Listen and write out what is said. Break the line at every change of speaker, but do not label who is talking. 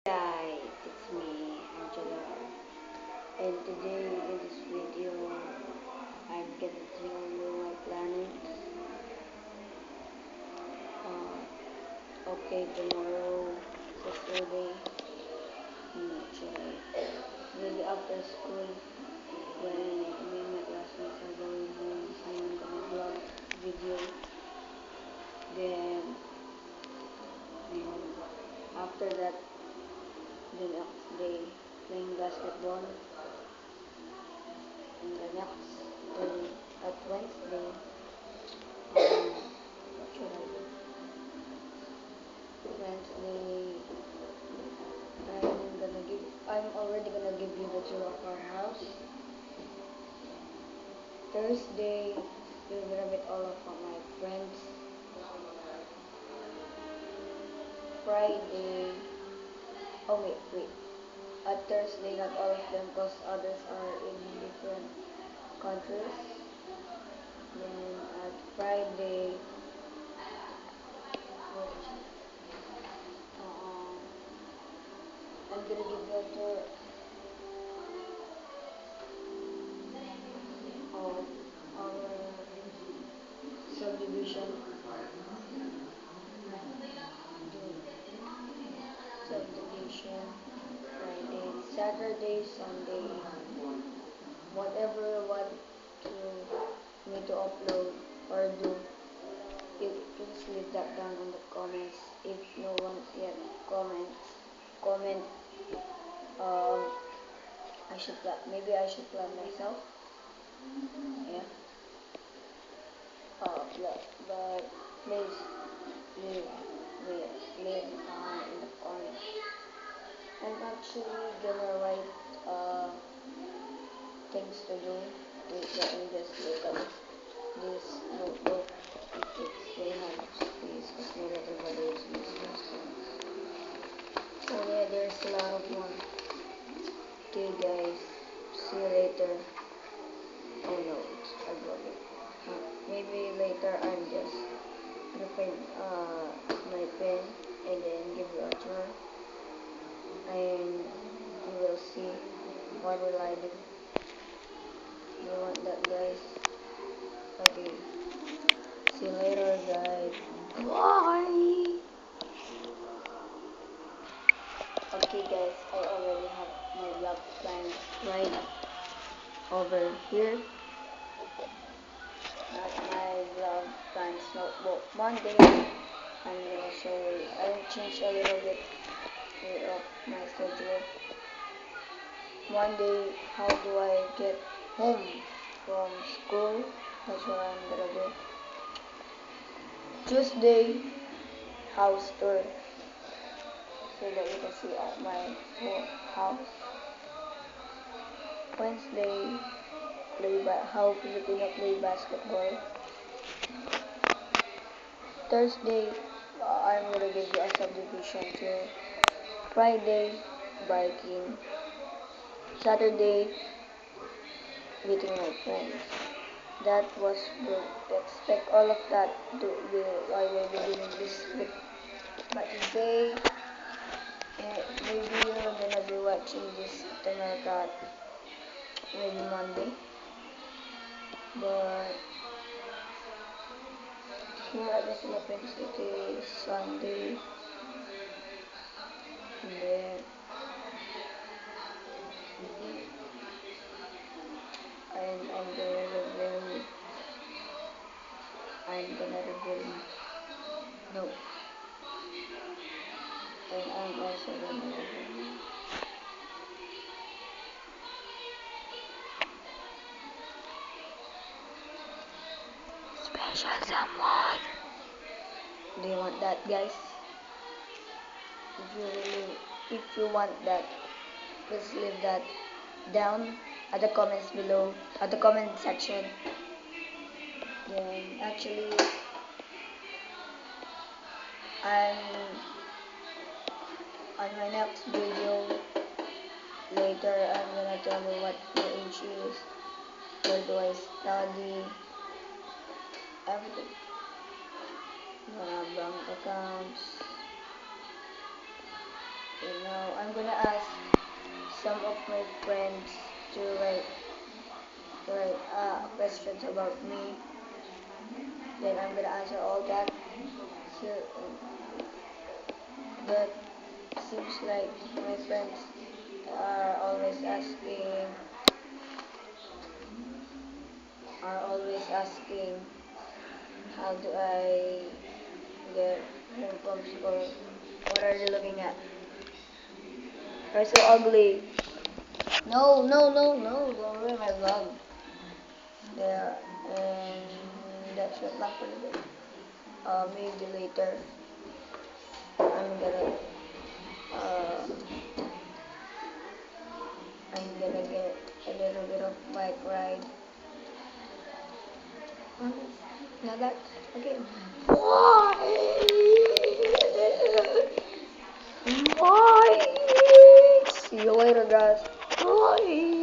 Guys, it's me, Angela, and today in this video, I'm gonna tell you my plans. Okay, tomorrow, Saturday, actually, maybe after school, when me and my classmates are going home, I'm gonna vlog video. Then, after that, the next day, playing basketball. And the next day, at Wednesday, what should I do? Wednesday, I'm already gonna give you the tour of our house. Thursday, you're gonna meet all of my friends. Friday, oh wait. At Thursday, not all of them, because others are in different countries. Then at Friday, I'm gonna give you a tour of our subdivision. Subdivision. Friday, Saturday, Sunday, whatever you want to me to upload or do, you please leave that down in the comments. If no one yet comment. Um, maybe I should plan myself. Yeah. But please leave leave in the comments. I'm actually gonna write things to do. Wait, let me just look at this notebook. They have space because not everybody is using this. So yeah, there's a lot of one. Okay guys, see you later. Oh no, I broke it. Maybe later I'm just gonna find my pen and then give you a tour. And you will see what will I do. You want that guys? Okay. See you later guys. Bye! Okay guys, I already have my vlog plans right over here. Not my vlog plans notebook. Monday, I'm gonna show you. I'll change a little bit of my schedule. Monday, how do I get home from school? That's what I'm gonna do. Tuesday, house tour, so that you can see my whole house. Wednesday, how Filipino play basketball. Thursday, I'm gonna give you a subdivision tour. Friday, biking. Saturday, meeting my friends. That was good. Expect all of that to be why we'll be doing this clip. But today, maybe you're gonna be watching this Tenercat maybe Monday. But here at the Philippines, it is Sunday. And then I'm gonna reveal no, and I'm also gonna reveal special someone. Do you want that guys? If you want that, please leave that down at the comments below, at the comment section. Then actually, I'm on my next video later. I'm gonna tell you what my age is, where do I study, everything. Bank accounts. You know, gonna ask some of my friends to write questions about me. Then I'm gonna answer all that. So, but seems like my friends are always asking how do I get from school. What are they looking at? You're so ugly. No, no, no, no. Don't ruin my vlog. There, and that's it lang for today. Maybe later uh, I'm gonna get a little bit of bike ride. Now that okay. Why? Why? See you later, guys. Bye.